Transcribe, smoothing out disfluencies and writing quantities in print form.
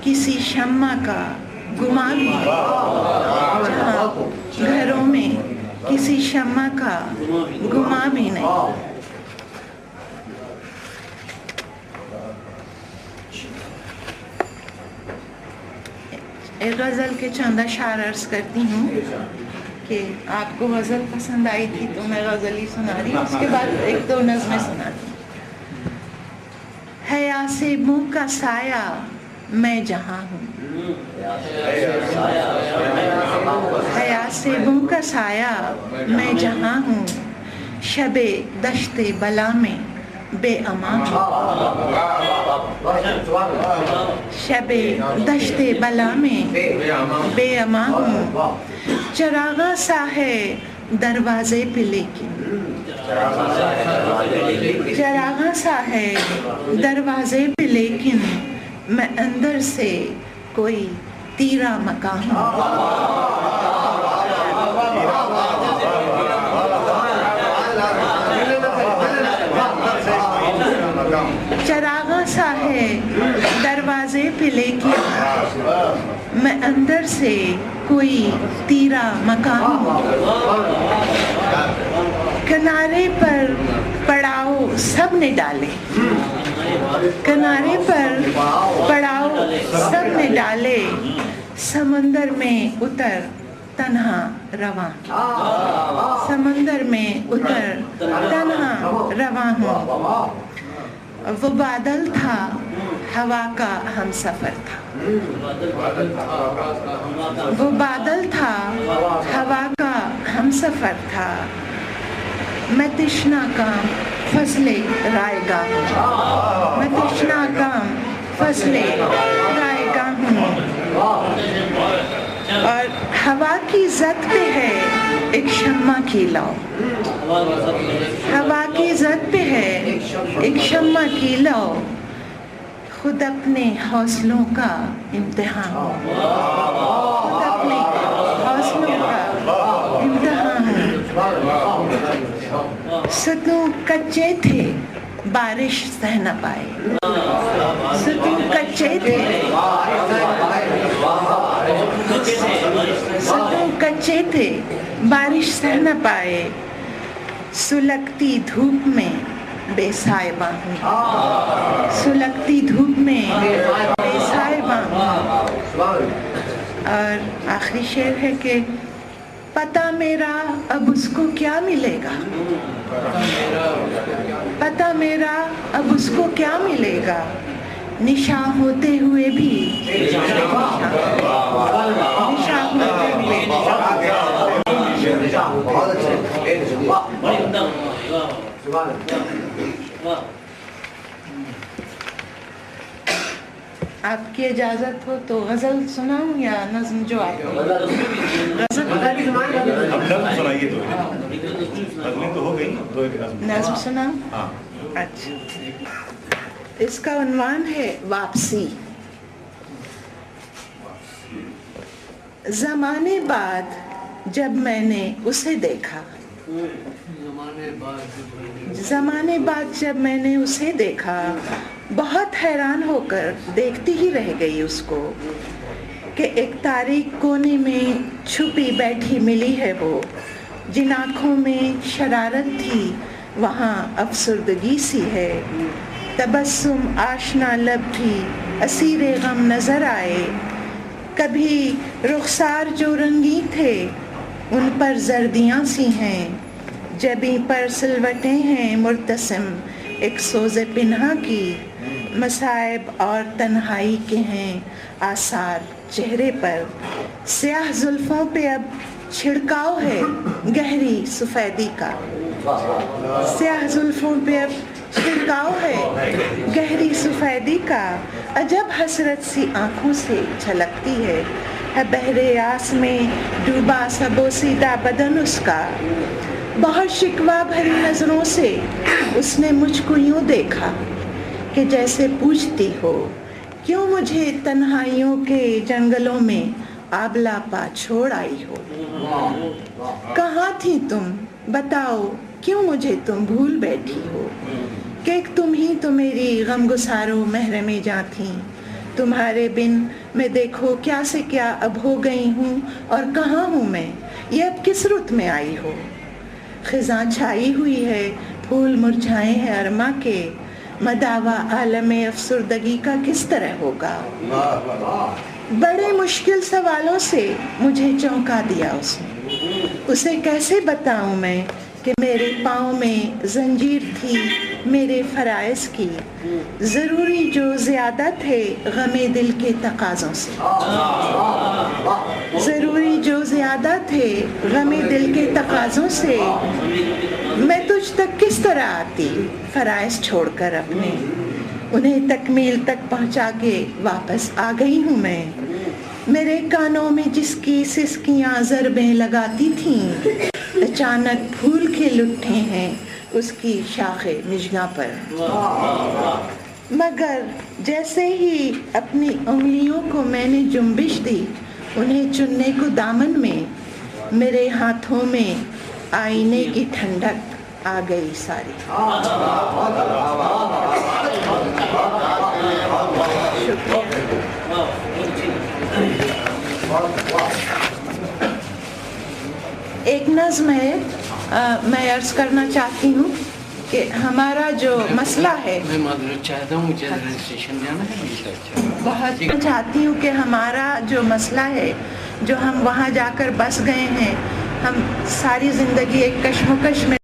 کسی شمع کا گما بھی نہیں، جہاں گھروں میں کسی شمع کا گما بھی نہیں۔ ایک غزل کے چند اشعار عرض کرتی ہوں کہ آپ کو غزل پسند آئی تھی تو میں غزل ہی سنا رہی ہوں، اس کے بعد ایک دو نظمیں سناتی ہوں۔ حیا سے منہ کا سایہ میں جہاں ہوں، حیا سے منہ کا سایہ میں جہاں ہوں، شب دشت بلا میں بے امان ہوں، شب دشت بلا میں بے امان ہوں، چراغاں سا ہے دروازے پہ لیکن، چراغاں سا ہے دروازے پہ لیکن، میں اندر سے کوئی تیرا مکان ہوں۔ چراغاں سا ہے دروازے پہ لیکن، میں اندر سے کوئی تیرا مکان ہوں۔ کنارے پر پڑاؤ سب نے ڈالے، کنارے پر پڑاؤ سب نے ڈالے، سمندر میں اتر تنہا رواں، سمندر میں اتر تنہا رواں ہوں۔ وہ بادل تھا ہوا کا ہم سفر تھا، وہ بادل تھا ہوا کا ہم سفر تھا، میں تشنا کام فصل رائے گاہ ہوں، میں تشنا کام فصل رائے گاہ ہوں۔ اور ہوا کی زد پہ ہے ایک شمع کی لو، ہوا کی زد پہ ہے ایک شمع کی لو، خود اپنے حوصلوں کا امتحان، خود اپنے حوصلوں کا امتحان۔ ستون کچے تھے بارش سہ نہ پائے، ستون کچے تھے، ستون کچے تھے بارش سہ نہ پائے، سلگتی دھوپ میں بے سائباں ہوں، سلگتی دھوپ میں بے سائباں ہوں۔ اور آخری شعر ہے کہ پتہ میرا اب اس کو کیا ملے گا، پتہ میرا اب اس کو کیا ملے گا، نشاں ہوتے ہوئے بھی، نشاں ہوتے ہوئے آپ کی اجازت ہو تو غزل سناؤں یا نظم جو آپ نظم سناؤں؟ اچھا، اس کا عنوان ہے واپسی۔ زمانے بعد جب میں نے اسے دیکھا، زمانے بعد جب میں نے اسے دیکھا، بہت حیران ہو کر دیکھتی ہی رہ گئی اس کو، کہ ایک تاریک کونے میں چھپی بیٹھی ملی ہے وہ، جن آنکھوں میں شرارت تھی وہاں افسردگی سی ہے، تبسم آشنا لب بھی اسیر غم نظر آئے، کبھی رخسار جو رنگی تھے ان پر زردیاں سی ہیں، جبیں پر سلوٹیں ہیں مرتسم ایک سوز پنہا کی، مصائب اور تنہائی کے ہیں آثار چہرے پر، سیاہ زلفوں پہ اب چھڑکاؤ ہے گہری سفیدی کا، سیاہ زلفوں پہ اب چھڑکاؤ ہے گہری سفیدی کا، عجب حسرت سی آنکھوں سے چھلکتی ہے بحر آس میں ڈوبا سا بوسیدہ بدن اس کا، بہت شکوہ بھری نظروں سے اس نے مجھ کو یوں دیکھا کہ جیسے پوچھتی ہو کیوں مجھے تنہائیوں کے جنگلوں میں آبلا پا چھوڑ آئی ہو، کہاں تھی تم بتاؤ کیوں مجھے تم بھول بیٹھی ہو، کہ ایک تم ہی تو میری غم گسارو محرم جاں تھیں، تمہارے بن میں دیکھو کیا سے کیا اب ہو گئی ہوں، اور کہاں ہوں میں، یہ اب کس رت میں آئی ہو۔ خزاں چھائی ہوئی ہے، پھول مرجھائے ہیں ارما کے، مداوا عالم افسردگی کا کس طرح ہوگا۔ بڑے مشکل سوالوں سے مجھے چونکا دیا اس نے۔ اسے کیسے بتاؤں میں کہ میرے پاؤں میں زنجیر تھی میرے فرائض کی، ضروری جو زیادہ تھے غم دل کے تقاضوں سے، ضروری جو زیادہ تھے غم دل کے تقاضوں سے، میں تجھ تک کس طرح آتی فرائض چھوڑ کر اپنے، انہیں تکمیل تک پہنچا کے واپس آ گئی ہوں میں۔ میرے کانوں میں جس کی سسکیاں ضربیں لگاتی تھیں، اچانک پھول کھل اٹھے ہیں اس کی شاخ مژگاں پر، مگر جیسے ہی اپنی انگلیوں کو میں نے جنبش دی انہیں چننے کو دامن میں، میرے ہاتھوں میں آئینے کی ٹھنڈک آ گئی ساری۔ ایک نظم ہے، میں عرض کرنا چاہتی ہوں کہ ہمارا جو مسئلہ ہے، میں معذرت چاہتا ہوں، مجھے رجسٹریشن جانا ہے، بہت چاہتی ہوں کہ ہمارا جو مسئلہ ہے، جو ہم وہاں جا کر بس گئے ہیں، ہم ساری زندگی ایک کشمکش میں